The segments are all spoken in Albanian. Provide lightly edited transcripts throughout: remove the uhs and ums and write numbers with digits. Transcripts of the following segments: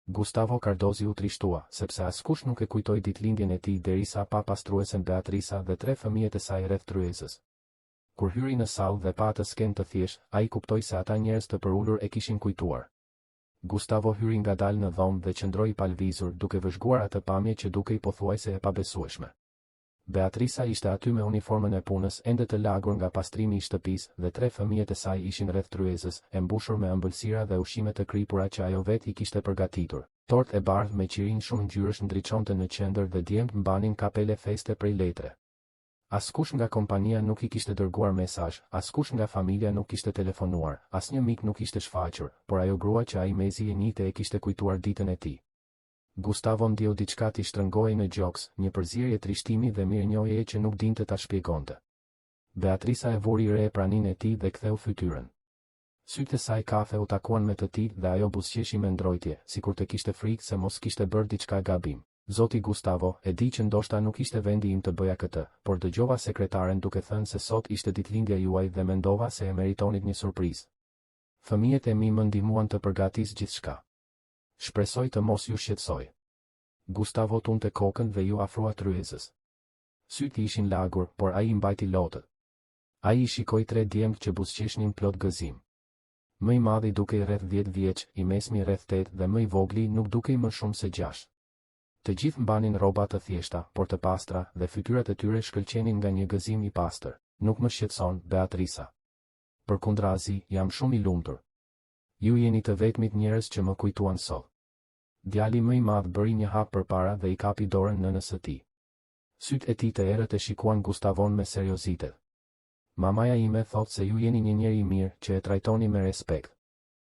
Gustavo Cardozi u trishtua, sepse askush nuk e kujtoi ditëlindjen e tij derisa pa pastruesen Beatrica dhe 3 fëmijët e saj rreth tryezës. Kur hyri në sallë dhe pa atë skenë të thjeshtë, ai kuptoi se ata njerëz të përulur e kishin kujtuar. Gustavo hyri ngadalë në dhomë dhe qëndroi i palvizur, duke vëzhguar atë pamje që dukej pothuajse e pabesueshme. Beatrica ishte aty me uniformën e punës ende të lagur nga pastrimi i shtëpisë dhe 3 fëmijët e saj ishin rreth tryezës, e mbushur me ëmbëlsira dhe ushqime të kripura që ajo vetë i kishte përgatitur. Tortë e bardhë me qirinj shumë ngjyrash ndriçonte në qendër dhe djemt mbanin kapele feste prej letre. Askush nga kompania nuk i kishte dërguar mesazh, askush nga familja nuk kishte telefonuar, asnjë mik nuk ishte shfaqur, por ajo grua që ai mezi e njihte e kishte kujtuar ditën e tij. Gustavo ndjeu diçka t'i shtrëngohej në gjoks, një përzierje trishtimi dhe mirënjohjeje që nuk dinte ta shpjegonte. Beatrica e vuri re praninë e tij dhe ktheu fytyrën. Sytë e saj kafe u takuan me të tij dhe ajo buzëqeshi me ndrojtje, sikur të kishte frikë se mos kishte bërë diçka gabim. Zoti Gustavo, e di që ndoshta nuk ishte vendi im të bëja këtë, por dëgjova sekretaren duke thënë se sot ishte ditëlindja juaj dhe mendova se e meritonit një surprizë. Fëmijët e mi më ndihmuan të përgatis gjithçka. Shpresoj të mos ju shqetësoj. Gustavo tunte kokën dhe ju afrua tryezës. Sytë ishin lagur, por ai mbajti lotët. Ai i shikoi 3 djemt që buzëqeshnin plot gëzim. Më i madhi dukej rreth 10 vjeç, i mesmi rreth 8 dhe më i vogli nuk dukej më shumë se 6. Të gjithë mbanin rroba të thjeshta, por të pastra, dhe fytyrat e tyre shkëlqenin nga një gëzim i pastër. Nuk më shqetëson, Beatrica. Përkundrazi, jam shumë i lumtur. Ju jeni të vetmit njerëz që më kujtuan sot. Djali më i madh bëri një hap përpara dhe i kapi dorën nënës së tij. Sytë e tij të errët e shikuan Gustavon me seriozitet. Mamaja ime thot se ju jeni një njeri i mirë që e trajtoni me respekt.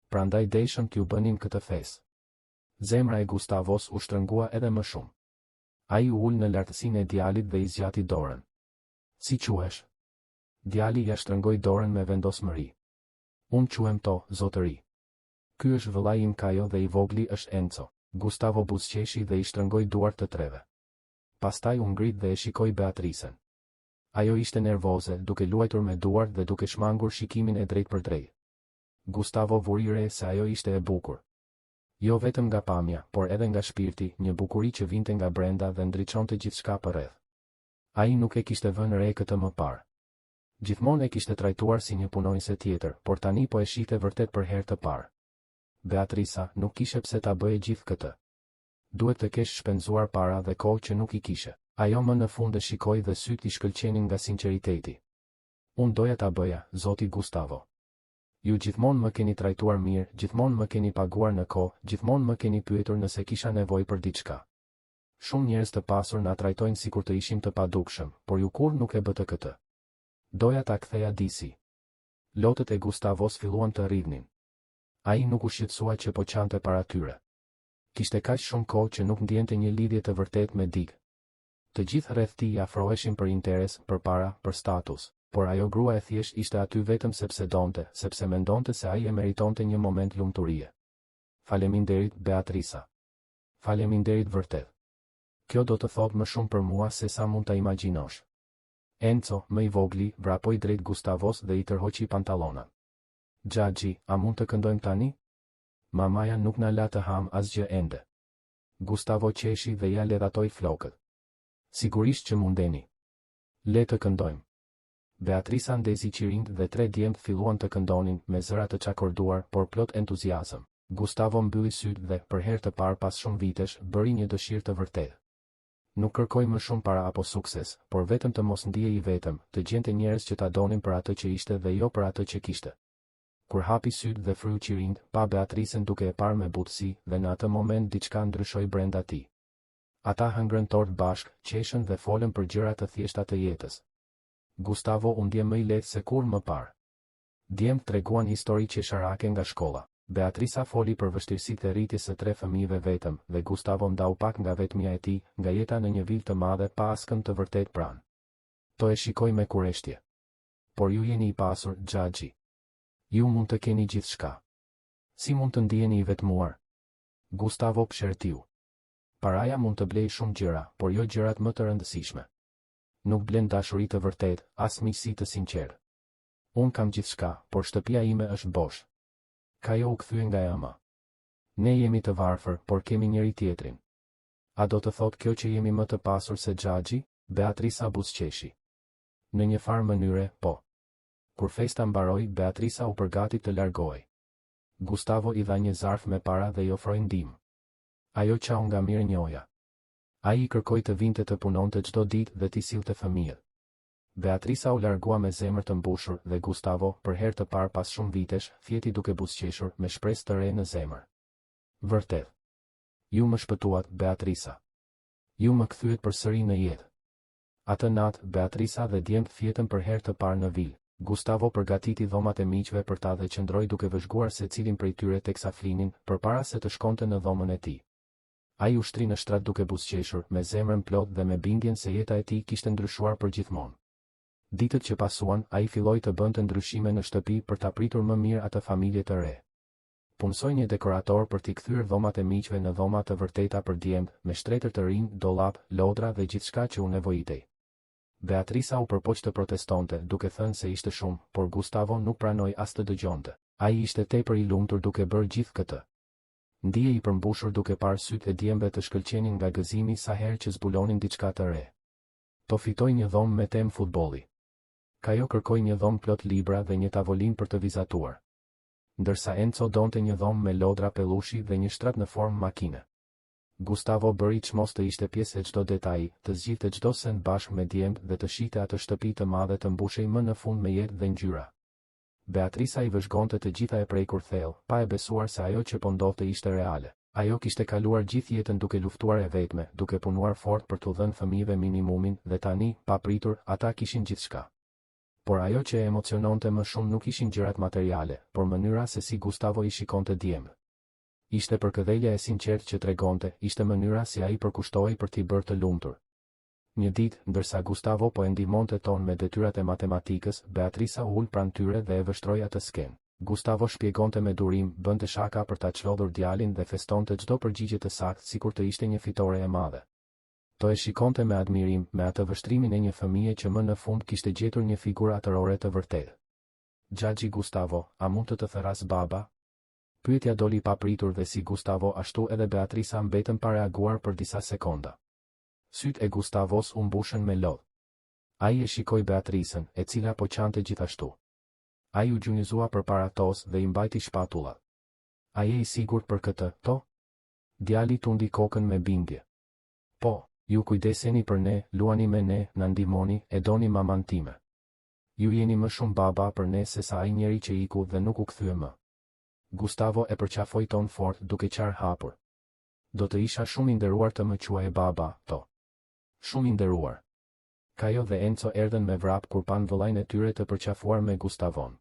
Prandaj deshëm t'ju bënim këtë festë. Zemra e Gustavos u shtrëngua edhe më shumë. Ai u ul në lartësinë e djalit dhe i zgjati dorën. Si quhesh? Djali ja shtrëngoi dorën me vendosmëri. Unë quhem To, zotëri. Ky është vëllai im Kajo dhe i vogli është Enzo. Gustavo buzëqeshi dhe i shtrëngoi duart të treve. Pastaj u ngrit dhe e shikoi Beatricën. Ajo ishte nervoze, duke luajtur me duart dhe duke shmangur shikimin e drejt për drejt. Gustavo vuri re se ajo ishte e bukur. Jo vetëm nga pamja, por edhe nga shpirti, një bukuri që vinte nga brenda dhe ndriçonte gjithçka përreth. Ai nuk e kishte vënë re këtë më parë. Gjithmonë e kishte trajtuar si një punonjëse tjetër, por tani po e shihte vërtet për herë të parë. Beatrica nuk kishe pse ta bëje gjithë këtë. Duhet të kesh shpenzuar para dhe kohë që nuk i kishe. Ajo më në fund e shikoi dhe sytë i shkëlqenin nga sinqeriteti. Unë doja ta bëja, zoti Gustavo. Ju gjithmonë më keni trajtuar mirë, gjithmonë më keni paguar në kohë, gjithmonë më keni pyetur nëse kisha nevojë për diçka. Shumë njerëz të pasur na trajtojnë sikur të ishim të padukshëm, por ju kur nuk e bëte këtë. Doja ta ktheja disi. Lotët e Gustavos filluan të rridhnin. Ai nuk u shqetësua që po qante para tyre. Kishte kaq shumë kohë që nuk ndjente një lidhje të vërtetë me dikë. Të gjithë rreth tij afroheshin për interes, për para, për status, por ajo grua e thjesht ishte aty vetëm sepse donte, sepse mendonte se ai e meritonte një moment lumturie. Faleminderit, Beatrica. Faleminderit vërtet. Kjo do të thotë më shumë për mua se sa mund ta imagjinosh. Enzo, më i vogli, vrapoi drejt Gustavos dhe i tërhoqi pantallonat. Xhaxhi, a mund të këndojmë tani? Mamaja nuk na la të ham asgjë ende. Gustavo qeshi dhe ja ledhatoi flokët. Sigurisht që mundeni. Le të këndojmë. Beatrica ndezi qirinjt dhe 3 djemt filluan të këndonin me zëra të çakorduar, por plot entuziazëm. Gustavo mbylli sytë dhe, për herë të parë pas shumë vitesh, bëri një dëshirë të vërtetë. Nuk kërkoi më shumë para apo sukses, por vetëm të mos ndihej i vetëm, të gjente njerëz që ta donin për atë që ishte dhe jo për atë që kishte. Kur hapi sytë dhe fryu qirinjt, pa Beatricën duke e parë me butësi, dhe në atë moment diçka ndryshoi brenda tij. Ata hëngrën tortë bashk, qeshën dhe folën për gjëra të thjeshta të jetës. Gustavo u ndje më i lehtë se kur më parë. Djemt treguan histori qesharake nga shkolla. Beatrica foli për vështirësitë e rritjes së 3 fëmijëve vetëm, dhe Gustavo ndau pak nga vetmia e tij, nga jeta në një vilë të madhe pa askënd të vërtet pranë. To e shikoj me kureshtje. Por ju jeni i pasur, Xhaxhi. Ju mund të keni gjithçka. Si mund të ndiheni i vetmuar? Gustavo pshertiu. Paraja mund të blej shumë gjëra, por jo gjërat më të rëndësishme. Nuk blen dashuri të vërtet, as miqësi të sinqertë. Unë kam gjithçka, por shtëpia ime është bosh. Kajo u kthye nga ema. Ne jemi të varfër, por kemi njëri tjetrin. A do të thot kjo që jemi më të pasur se Xhaxhi? Beatrisa buzëqeshi. Në një farë mënyre, po. Kur festa mbaroi, Beatrisa u përgati të largohej. Gustavo i dha një zarf me para dhe i ofroi ndihmë. Ajo qau nga mirë njoja. Ai i kërkoi të vinte të punonte çdo ditë dhe t'i sillte fëmijët. Beatrisa u largua me zemër të mbushur dhe Gustavo, për herë të parë pas shumë vitesh, fjeti duke buzëqeshur me shpresë të re në zemër. Vërtet. Ju më shpëtuat, Beatrisa. Ju më kthyet përsëri në jetë. Atë natë, Beatrisa dhe djemt fjetën për herë të parë në vilë. Gustavo përgatiti dhomat e miqve për ta dhe qëndroi duke vëzhguar secilin prej tyre teksa flinin, përpara se të shkonte në dhomën e tij. Ai ushtri në shtrat duke buzëqeshur, me zemrën plot dhe me bindjen se jeta e tij kishte ndryshuar përgjithmonë. Ditët që pasuan, ai filloi të bënte ndryshime në shtëpi për ta pritur më mirë atë familje të re. Punsoi një dekorator për t'i kthyer dhomat e miqve në dhoma të vërteta për djemt, me shtretër të rinj, dollap, lodra dhe gjithçka që u nevojitej. Beatrisa u përpoq të protestonte, duke thënë se ishte shumë, por Gustavo nuk pranoi as të dëgjonte. Ai ishte tepër i lumtur duke bërë gjithë këtë. Ndije i përmbushur duke parë sytë e djemve të shkëlqenin nga gëzimi sa herë që zbulonin diçka të re. To fitoi një dhomë me temë futbolli. Kajo kërkoi një dhomë plot libra dhe një tavolinë për të vizatuar. Ndërsa Enzo donte një dhomë me lodra pellushi dhe një shtrat në formë makine. Gustavo bëri çmos të ishte pjesë e çdo detaji, të zgjidhte çdo send bashkë me djemt dhe të shihte atë shtëpi të madhe të mbushej më në fund me jetë dhe ngjyra. Beatrisa i vëzhgonte të gjitha e prekur thellë, pa e besuar se ajo që po ndodhte ishte reale. Ajo kishte kaluar gjithë jetën duke luftuar e vetme, duke punuar fort për t'u dhënë fëmijëve minimumin dhe tani, pa pritur, ata kishin gjithçka. Por ajo që e emociononte më shumë nuk ishin gjërat materiale, por mënyra se si Gustavo i shikonte djemët. Ishte përkëdhelja e sinqertë që tregonte, ishte mënyra si ai përkushtohej për t'i bërë të lumtur. Një ditë, ndërsa Gustavo po e ndihmonte Ton me detyrat e matematikës, Beatrisa u ul pranë tyre dhe e vështroi atë skenë. Gustavo shpjegonte me durim, bënte shaka për ta çlodhur djalin dhe festonte çdo përgjigje të saktë sikur të ishte një fitore e madhe. To e shikonte me admirim, me atë vështrimin e një fëmije që më në fund kishte gjetur një figurë atërore të vërtetë. Xhaxhi Gustavo, a mund të thëras baba? Pyetja doli pa pritur dhe si Gustavo ashtu edhe Beatrisa mbetën pa reaguar për disa sekonda. Sytë e Gustavos u mbushën me lodh. Ai e shikoi Beatrisën, e cila po qante gjithashtu. Ai u gjunjëzua përpara Tos dhe i mbajti shpatullat. A je i sigurt për këtë, To? Djali tundi kokën me bindje. Po, ju kujdeseni për ne, luani me ne, na ndihmoni, e doni maman time. Ju jeni më shumë baba për ne se sa ai njeri që iku dhe nuk u kthye më. Gustavo e përqafoi Ton fort duke qarë hapur. Do të isha shumë i nderuar të më quaje baba, To. Shumë i nderuar. Kajo dhe Enzo erdhen me vrap kur pan vëllain e tyre të përqafuar me Gustavon.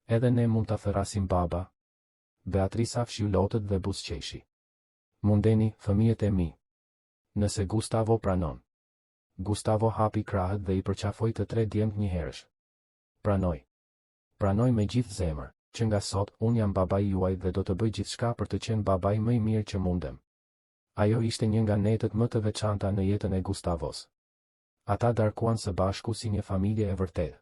Edhe ne mund ta thërasim baba? Beatrisa fshiu lotët dhe buzëqeshi. Mundeni, fëmijët e mi. Nëse Gustavo pranon. Gustavo hapi krahët dhe i përqafoi të tre djemt njëherësh. Pranoj. Pranoj me gjithë zemër, që nga sot unë jam babai juaj dhe do të bëj gjithçka për të qenë babai më i mirë që mundem. Ajo ishte një nga netët më të veçanta në jetën e Gustavos. Ata darkuan së bashku si një familje e vërtetë.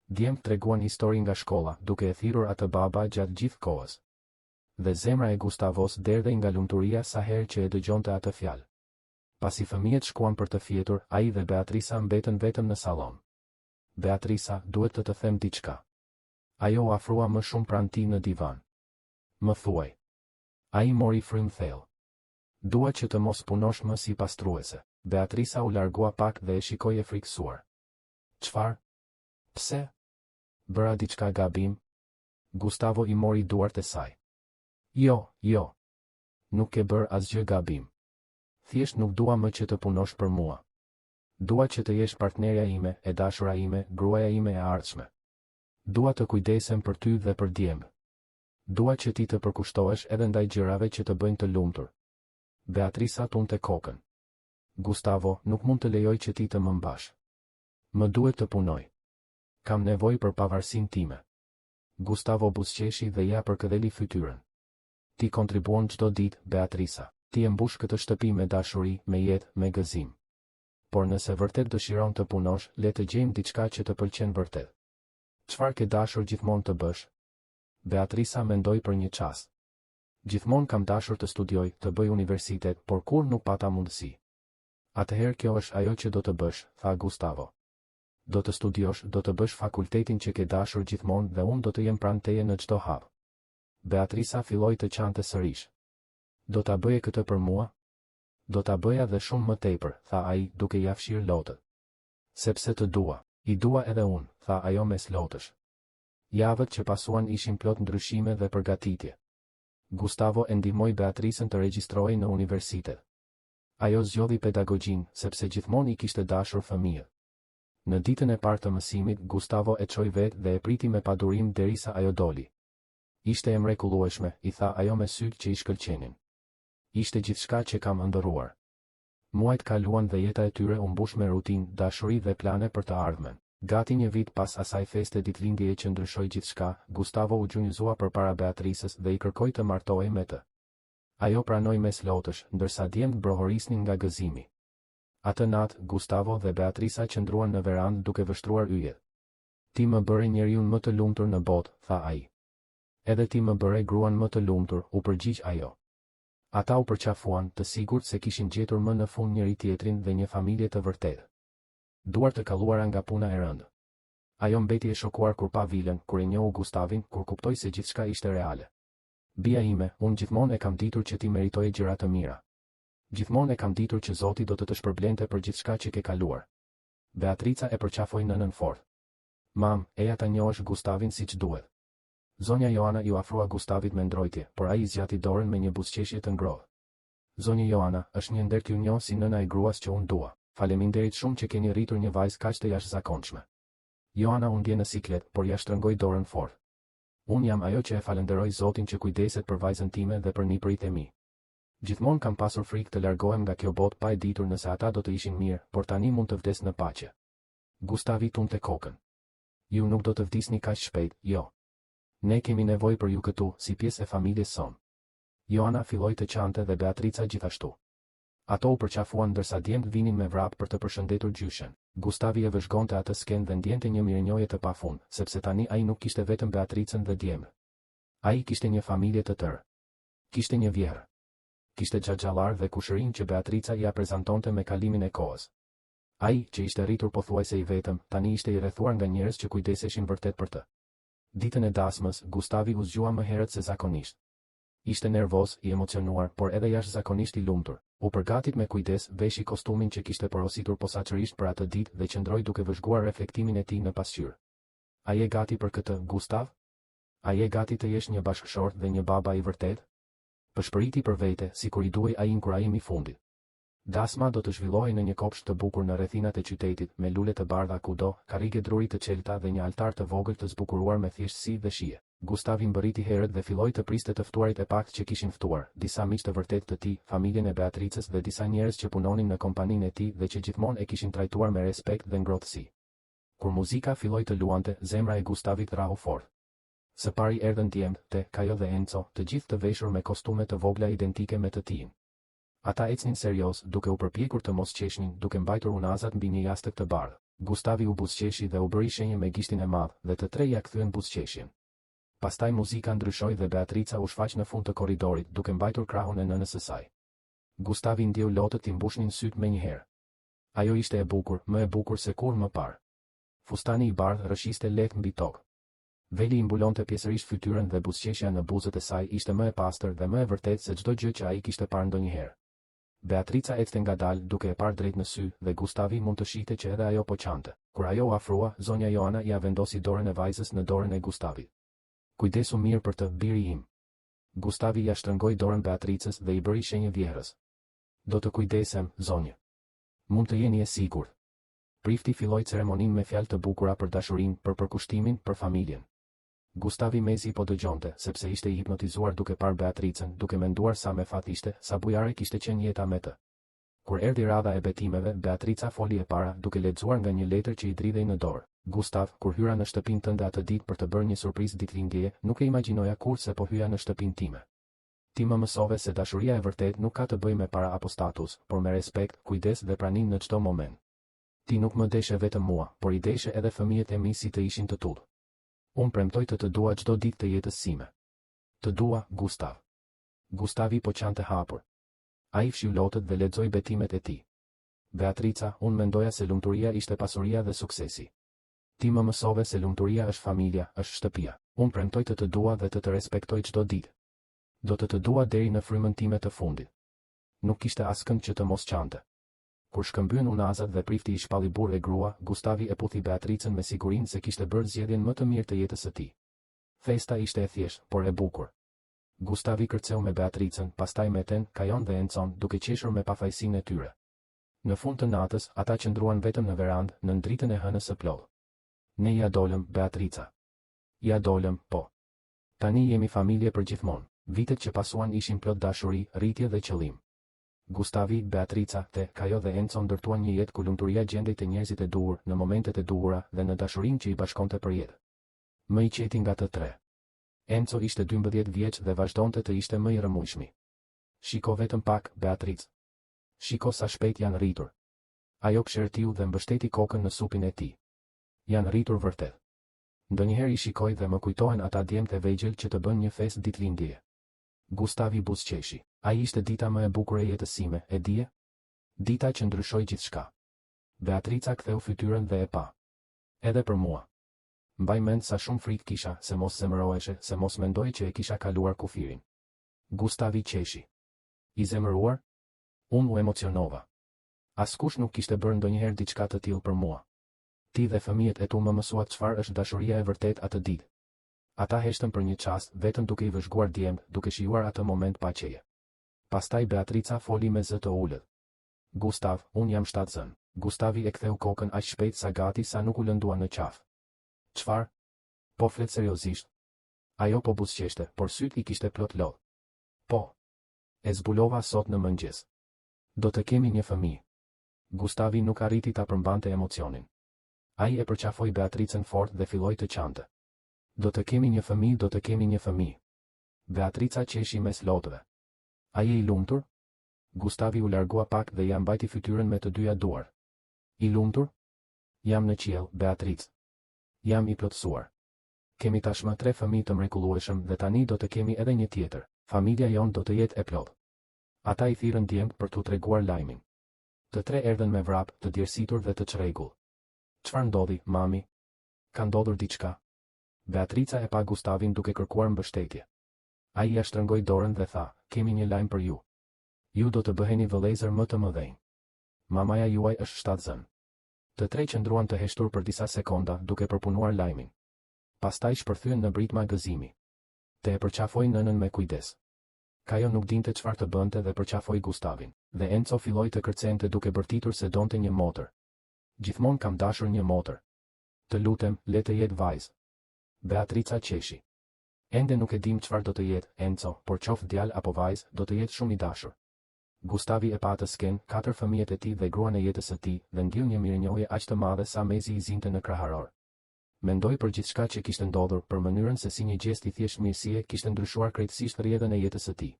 Djemt treguan histori nga shkolla, duke e thirrur atë baba gjatë gjithë kohës. Dhe zemra e Gustavos derdhej nga lumturia sa herë që e dëgjonte atë fjalë. Pasi fëmijët shkuan për të fjetur, ai dhe Beatrisa mbetën vetëm në sallon. Beatrisa, duhet të të them diçka. Ajo u afrua më shumë pranë tij në divan. Më thuaj. Ai mori frym thellë. Dua që të mos punosh më si pastruese. Beatrisa u largua pak dhe e shikoi e frikësuar. Çfarë? Pse? Bëra diçka gabim? Gustavo i mori duart e saj. Jo. Nuk ke bërë asgjë gabim. Thjesht nuk dua më që të punosh për mua. Dua që të jesh partnerja ime, e dashura ime, gruaja ime e ardhshme. Dua të kujdesem për ty dhe për djemë. Dua që ti të përkushtohesh edhe ndaj gjërave që të bëjnë të lumtur. Beatrisa tunte kokën. Gustavo, nuk mund të lejoj që ti të më mbash. Më duhet të punoj. Kam nevojë për pavarësinë time. Gustavo buzëqeshi dhe ja përkëdheli fytyrën. Ti kontribuon çdo ditë, Beatrisa. Ti e mbush këtë shtëpi me dashuri, me jetë, me gëzim. Por nëse vërtet dëshiron të punosh, le të gjejmë diçka që të pëlqen vërtet. Çfarë ke dashur gjithmonë të bësh? Beatrisa mendoi për një çast. Gjithmonë kam dashur të studioj, të bëj universitet, por kur nuk pata mundësi. Atëherë kjo është ajo që do të bësh, tha Gustavo. Do të studiosh, do të bësh fakultetin që ke dashur gjithmonë dhe unë do të jem pranë teje në çdo hap. Beatrisa filloi të qante sërish. Do ta bëje këtë për mua? Do ta bëja dhe shumë më tepër, tha ai, duke ia fshirë lotët. Sepse të dua, i dua edhe unë, tha ajo mes lotësh. Javët që pasuan ishin plot ndryshime dhe përgatitje. Gustavo e ndihmoi Beatrisën të regjistrohej në universitet. Ajo zgjodhi pedagogjin, sepse gjithmonë i kishte dashur fëmijët. Në ditën e parë të mësimit, Gustavo e çoi vetë dhe e priti me padurim derisa ajo doli. Ishte e mrekullueshme, i tha ajo me sytë që i shkëlqenin. Ishte gjithçka që kam ëndërruar. Muajt kaluan dhe jeta e tyre u mbush me rutinë, dashuri dhe plane për të ardhmen. Gati një vit pas asaj feste ditëlindjeje që ndryshoi gjithçka, Gustavo u gjunjëzua përpara Beatrisës dhe i kërkoi të martohej me të. Ajo pranoi mes lotësh, ndërsa djemtë brohorisnin nga gëzimi. Atë natë, Gustavo dhe Beatrisa qëndruan në verandë duke vështruar yjet. Ti më bëre njeriun më të lumtur në botë, tha ai. Edhe ti më bëre gruan më të lumtur, u përgjigj ajo. Ata u përqafuan, të sigurt se kishin gjetur më në fund njëri tjetrin dhe një familje të vërtetë. Duar të kalluara nga puna e rëndë. Ajo mbeti e shokuar kur pa Vilën, kur e njohu Gustavin, kur kuptoi se gjithçka ishte reale. Bia ime, unë gjithmonë e kam ditur që ti meritoje gjëra të mira. Gjithmonë e kam ditur që Zoti do të shpërblente për gjithçka që ke kaluar. Beatrica e përqafoi nënën fort. Mam, eja ta njohësh Gustavin siç duhet. Zonja Joana ju afrua Gustavit me ndrojtje, por ai i zgjati dorën me një buzëqeshje të ngrohtë. Zonja Joana, është një nder t'ju njoh si nëna e gruas që unë dua. Faleminderit shumë që keni rritur një vajzë kaq të jashtëzakonshme. Joana u ndje në siklet, por ja shtrëngoi dorën fort. Unë jam ajo që e falenderoj Zotin që kujdeset për vajzën time dhe për nipërit e mi. Gjithmonë kam pasur frikë të largohem nga kjo botë pa e ditur nëse ata do të ishin mirë, por tani mund të vdes në paqe. Gustavi tunte kokën. Ju nuk do të vdisni kaq shpejt, jo. Ne kemi nevojë për ju këtu, si pjesë e familjes sonë. Joana filloi të qante dhe Beatrica gjithashtu. Ato u përqafuan ndërsa djemtë vinin me vrap për të përshëndetur gjyshen. Gustavi e vëzhgonte atë skenë dhe ndjente një mirënjohje të pafund, sepse tani ai nuk kishte vetëm Beatricën dhe djemtë. Ai kishte një familje të tërë. Kishte një vjerë. Kishte xhaxhallar dhe kushërin që Beatrica ia prezantonte me kalimin e kohës. Ai, që ishte rritur pothuajse i vetëm, tani ishte i rrethuar nga njerëz që kujdeseshin vërtet për të. Ditën e dasmës, Gustavi u zgjua më herët se zakonisht. Ishte nervoz, i emocionuar, por edhe jashtëzakonisht i lumtur. U përgatit me kujdes, veshi kostumin që kishte porositur posaçërisht për atë ditë dhe qëndroi duke vëzhguar reflektimin e tij në pasqyrë. A je gati për këtë, Gustav? A je gati të jesh një bashkëshort dhe një baba i vërtet? Pëshpëriti për vete, sikur i duhej ai inkurajim i fundit. Dasma do të zhvillohej në një kopsht të bukur në rrethinat e qytetit, me lule të bardha kudo, karrige druri të qelta dhe një altar të vogël të zbukuruar me thjeshtësi dhe shije. Gustavi mbërriti herët dhe filloi të priste të ftuarit e paktë që kishin ftuar, disa miq të vërtetë të tij, familjen e Beatricës dhe disa njerëz që punonin në kompaninë e tij dhe që gjithmonë e kishin trajtuar me respekt dhe ngrohtësi. Kur muzika filloi të luante, zemra e Gustavit rrahu fort. Së pari erdhën djemtë, Kajo dhe Enzo, të gjithë të veshur me kostume të vogla identike me të tij. Ata ecnin serioz, duke u përpjekur të mos qeshnin, duke mbajtur unazat mbi një jastëk të bardhë. Gustavi u buzëqeshi dhe u bëri shenjë me gishtin e madh, dhe të tre ja kthyen buzëqeshjen. Pastaj muzika ndryshoi dhe Beatrica u shfaq në fund të korridorit, duke mbajtur krahun e nënës së saj. Gustavi ndjeu lotët t'i mbushnin syt menjëherë. Ajo ishte e bukur, më e bukur se kur më parë. Fustani i bardhë rrëshiste lehtë mbi tokë. Veli i mbulonte pjesërisht fytyrën dhe buzëqeshja në buzët e saj ishte më e pastër dhe më e vërtetë se çdo gjë që ai kishte parë ndonjëherë. Beatrica ecte ngadalë duke e parë drejt në sy dhe Gustavi mund të shihte që edhe ajo po qante. Kur ajo u afrua, zonja Joana ia vendosi dorën e vajzës në dorën e Gustavit. Kujdesu mirë për të, biri im. Gustavi ja shtrëngoi dorën Beatricës dhe i bëri shenjë vjerës. Do të kujdesem, zonjë. Mund të jeni e sigurt. Prifti filloi ceremoninë me fjalë të bukura për dashurinë, për përkushtimin, për familjen. Gustavi mezi po dëgjonte, sepse ishte i hipnotizuar duke parë Beatricën, duke menduar sa me fat ishte, sa bujare kishte qenë jeta me të. Kur erdhi radha e betimeve, Beatrica foli e para, duke lexuar nga një letër që i dridhej në dorë. Gustav, kur hyra në shtëpinë tënde atë ditë për të bërë një surprizë ditëlindjeje, nuk e imagjinoja kurrë po hyja në shtëpinë time. Ti më mësove se dashuria e vërtetë nuk ka të bëjë me para apo status, por me respekt, kujdes dhe pranim në çdo moment. Ti nuk më deshe vetëm mua, por i deshe edhe fëmijët e mi si të ishin të tullë. Unë premtoj të dua çdo ditë të jetës sime. Të dua, Gustav. Gustavi po qante hapur. Ai fshiu lotët dhe lexoi betimet e tij. Beatrica, unë mendoja se lumturia ishte pasuria dhe suksesi. Ti më mësove se lumturia është familja, është shtëpia. Unë premtoj të të dua dhe të të respektoj çdo ditë. Do të dua deri në frymën time të fundit. Nuk kishte askënd që të mos qante. Kur shkëmbyen unazat dhe prifti i shpalli burr e grua, Gustavi e puthi Beatricën me sigurinë se kishte bërë zgjedhjen më të mirë të jetës së tij. Festa ishte e thjeshtë, por e bukur. Gustavi kërceu me Beatricën, pastaj me Ten, Kajon dhe Encon, duke qeshur me pafajësinë e tyre. Në fund të natës, ata qëndruan vetëm në verandë, në dritën e hënës së plodh. Ne ja dolëm, Beatrica. Ja dolëm, po. Tani jemi familje për gjithmonë. Vitet që pasuan ishin plot dashuri, rritje dhe qëllim. Gustavi, Beatrica, Te, Kajo dhe Encon ndërtuan një jetë ku lumturia gjendej te njerëzit e duhur, në momentet e duhura dhe në dashurinë që i bashkonte për jetë. Më i qeti nga të tre. Enzo ishte 12 vjeç dhe vazhdonte të ishte më i rëmujshmi. Shiko vetëm pak, Beatrice. Shiko sa shpejt janë rritur. Ajo këshertiu dhe mbështeti kokën në supin e tij. Janë rritur vërtet. Ndonjëherë i shikoj dhe më kujtohen ata djemtë e vegjël që të bën një festë ditëlindjeje. Gustavi buzëqeshi. Ai ishte dita më e bukur e jetës sime, e dije? Dita që ndryshoi gjithçka. Beatrica ktheu fytyrën dhe e pa. Edhe për mua. Mbaj mend sa shumë frikë kisha, se mos zemëroheshe, se mos mendoj që e kisha kaluar kufirin. Gustavi qeshi. I zemëruar? Unë u emocionova. Askush nuk kishte bërë ndonjëherë diçka të tillë për mua. Ti dhe fëmijët e tu më mësuat çfarë është dashuria e vërtet atë ditë. Ata heshtën për një çast, vetëm duke i vëzhguar djemt, duke shijuar atë moment pa qeje. Pastaj Beatrica foli me zë të ulët. Gustav, unë jam shtatzën. Gustavi e ktheu kokën aq shpejt sa gati sa nuk u lëndua në qafë. Çfarë? Po flet seriozisht. Ajo po buzëqeshte, por syt i kishte plot lodh. Po. E zbulova sot në mëngjes. Do të kemi një fëmijë. Gustavi nuk arriti ta përmbante emocionin. Ai e përqafoi Beatricën fort dhe filloi të qante. Do të kemi një fëmijë, do të kemi një fëmijë. Beatrica qeshi mes lotëve. Ai e i lumtur? Gustavi u largua pak dhe ja mbajti fytyrën me të dyja duar. I lumtur? Jam në qiell, Beatricë. Jam i plotësuar. Kemi tashmë 3 fëmijë të mrekullueshëm dhe tani do të kemi edhe një tjetër. Familja jon do të jetë e plotë. Ata i thirrën djemt për t'u treguar lajmin. Të tre erdhën me vrap, të djersitur dhe të çrregull. Çfarë ndodhi, mami? Ka ndodhur diçka? Beatrica e pa Gustavin duke kërkuar mbështetje. Ai ja shtrëngoi dorën dhe tha, kemi një lajm për ju. Ju do të bëheni vëllezër më të mëdhenj. Mamaja juaj është shtatzën. Të tre qëndruan të heshtur për disa sekonda duke përpunuar lajmin. Pastaj shpërthyen në britma gëzimi. Te e përqafoi nënën me kujdes. Kajo nuk dinte çfarë të bënte dhe përqafoi Gustavin, dhe Enzo filloi të kërcente duke bërtitur se donte një motër. Gjithmonë kam dashur një motër. Të lutem, le të jetë vajzë. Beatrica qeshi. Ende nuk e dim çfarë do të jetë, Enzo, por qoftë djalë apo vajzë, do të jetë shumë i dashur. Gustavi e pa atë sken, 4 fëmijët e tij dhe gruan e jetës së tij, dhe ndjeu një mirënjohje aq të madhe sa mezi i zinte në kraharor. Mendoi për gjithçka që kishte ndodhur, për mënyrën se si një gjest i thjesht mirësie kishte ndryshuar krejtësisht rrjedhën e jetës së tij.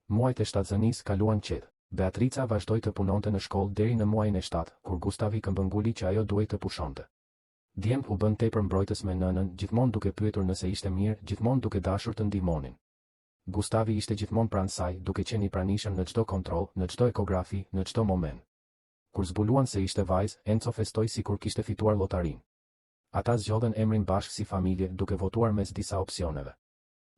Muajt e shtatzanisë kaluan qetë. Beatrica vazhdoi të punonte në shkollë deri në muajin e 7, kur Gustavi këmbënguli që ajo duhej të pushonte. Djemt u bën tepër mbrojtës me nënën, gjithmonë duke pyetur nëse ishte mirë, gjithmonë duke dashur të ndihmonin. Gustavi ishte gjithmonë pranë saj, duke qenë i pranishëm në çdo kontroll, në çdo ekografi, në çdo moment. Kur zbuluan se ishte vajzë, Enzo festoi sikur kishte fituar llotarinë. Ata zgjodhen emrin bashkë si familje, duke votuar mes disa opsioneve.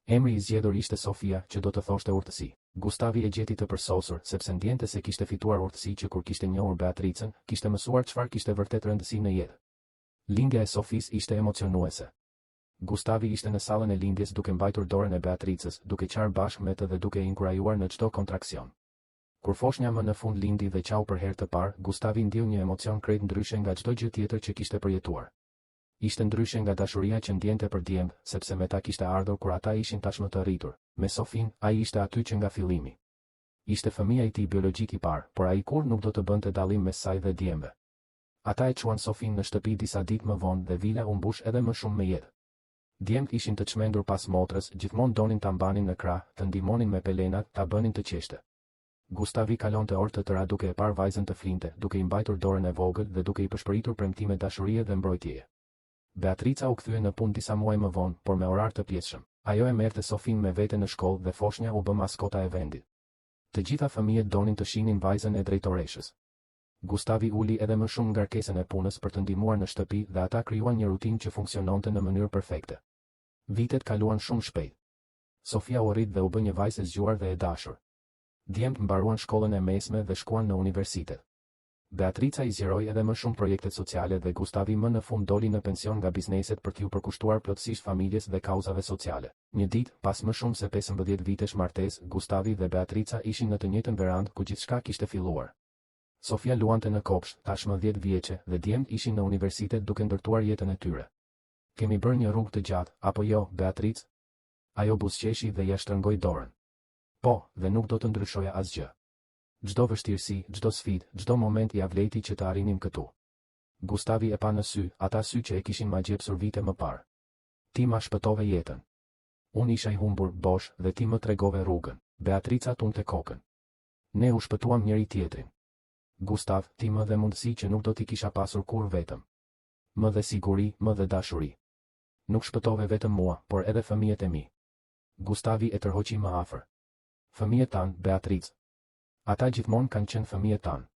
Emri i zgjedhur ishte Sofia, që do të thoshte urtësi. Gustavi e gjeti të përsosur, sepse ndjente se kishte fituar urtësi që kur kishte njohur Beatricën, kishte mësuar çfarë kishte vërtet rëndësi në jetë. Lindja e Sofis ishte emocionuese. Gustavi ishte në sallën e lindjes duke mbajtur dorën e Beatricës, duke qarë bashkë me të dhe duke inkurajuar në çdo kontraksion. Kur foshnja më në fund lindi dhe qau për herë të parë, Gustavi ndjeu një emocion krejt ndryshe nga çdo gjë tjetër që kishte përjetuar. Ishte ndryshe nga dashuria që ndjente për djemt, sepse me ta kishte ardhur kur ata ishin tashmë të rritur. Me Sofin, ai ishte aty që nga fillimi. Ishte fëmia i tij biologjik i parë, por ai kur nuk do të bënte dallim mes saj dhe djemve. Ata e quan Sofin në shtëpi disa ditë më vonë dhe vila u mbush edhe më shumë me jetë. Djemt ishin të çmendur pas motrës, gjithmonë donin ta mbanin në krah, të ndihmonin me pelenat, ta bënin të qeshte. Gustavi kalonte orë të tëra duke e parë vajzën të flinte, duke i mbajtur dorën e vogël dhe duke i përshpëritur premtime dashurie dhe mbrojtjeje. Beatrica u kthye në punë disa muaj më vonë, por me orar të pjesshëm. Ajo e merrte Sofin me vete në shkollë dhe foshnja u bë maskota e vendit. Të gjitha fëmijët donin të shihnin vajzën e drejtoreshës. Gustavi uli edhe më shumë ngarkesën e punës për të ndihmuar në shtëpi dhe ata krijuan një rutinë që funksiononte në mënyrë perfekte. Vitet kaluan shumë shpejt. Sofia u rrit dhe u bë një vajzë e zgjuar dhe e dashur. Djemt mbaruan shkollën e mesme dhe shkuan në universitet. Beatrica i zgjeroi edhe më shumë projektet sociale dhe Gustavi më në fund doli në pension nga bizneset për t'u përkushtuar plotësisht familjes dhe kauzave sociale. Një ditë, pas më shumë se 15 vitesh martesë, Gustavi dhe Beatrica ishin në të njëjtën verandë ku gjithçka kishte filluar. Sofia luante në kopsht, tashmë 10 vjeçe, dhe djemt ishin në universitet duke ndërtuar jetën e tyre. Kemi bërë një rrugë të gjatë, apo jo, Beatric? Ajo buzëqeshi dhe ja shtrëngoi dorën. Po, dhe nuk do të ndryshoja asgjë. Çdo vështirësi, çdo sfidë, çdo moment i avleti që të arrinim këtu. Gustavi e pa në sy, ata sy që e kishin ma gjepsur vite më parë. Ti ma shpëtove jetën. Unë isha i humbur, bosh, dhe ti më tregove rrugën. Beatrica tunte kokën. Ne u shpëtuam njëri tjetrin. Gustav, ti më dhe mundësi që nuk do t'i kisha pasur kur vetëm. Më dhe siguri, më dhe dashuri. Nuk shpëtove vetëm mua, por edhe fëmijët e mi. Gustavi e tërhoqi më afër. Fëmijët tanë, Beatric. Ata gjithmonë kanë qenë fëmijët tanë.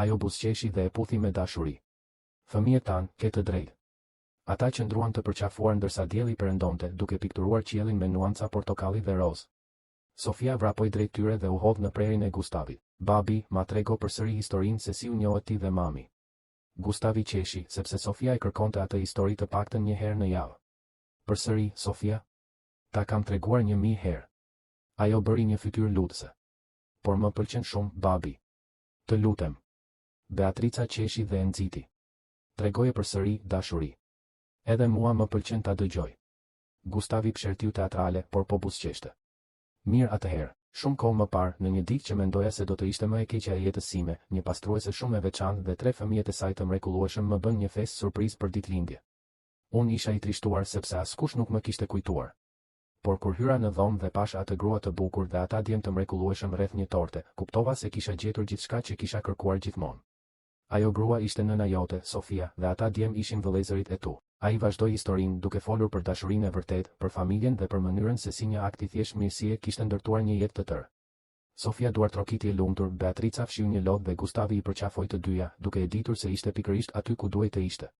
Ajo buzëqeshi dhe e puthi me dashuri. Fëmijët tanë, ke të drejtë. Ata qëndruan të përqafuar ndërsa dielli perëndonte, duke pikturuar qiellin me nuanca portokalli dhe roz. Sofia vrapoi drejt tyre dhe u hodh në prerin e Gustavit. Babi, ma trego përsëri historinë se si u njohët ti dhe mami. Gustavi qeshi, sepse Sofia e kërkonte atë histori të paktën një herë në javë. Përsëri, Sofia? Ta kam treguar 1000 herë. Ajo bëri një fytyrë lutëse. Por më pëlqen shumë, babi. Të lutem. Beatrica qeshi dhe e nxiti. Tregoje përsëri, dashuri. Edhe mua më pëlqen ta dëgjoj. Gustavi pshertiu teatrale, por po buzëqeshte. Mirë atëherë, shumë kohë më parë, në një ditë që mendoja se do të ishte më e keqja e jetës sime, një pastruese shumë e veçantë dhe 3 fëmijët e saj të mrekullueshëm më bën një festë surprizë për ditëlindje. Unë isha i trishtuar sepse askush nuk më kishte kujtuar. Por kur hyra në dhomë dhe pasha atë grua të bukur dhe ata djem të mrekullueshëm rreth një torte, kuptova se kisha gjetur gjithçka që kisha kërkuar gjithmonë. Ajo grua ishte nëna jote, Sofia, dhe ata djem ishin vëllezërit e tu. Ai vazhdoi historinë duke folur për dashurinë e vërtetë, për familjen dhe për mënyrën se si një akt i thjeshtë mirësie kishte ndërtuar një jetë të tërë. Sofia duartrokiti e lumtur, Beatrica fshiu një lodh dhe Gustavi i përqafoi të dyja, duke e ditur se ishte pikërisht aty ku duhej të ishte.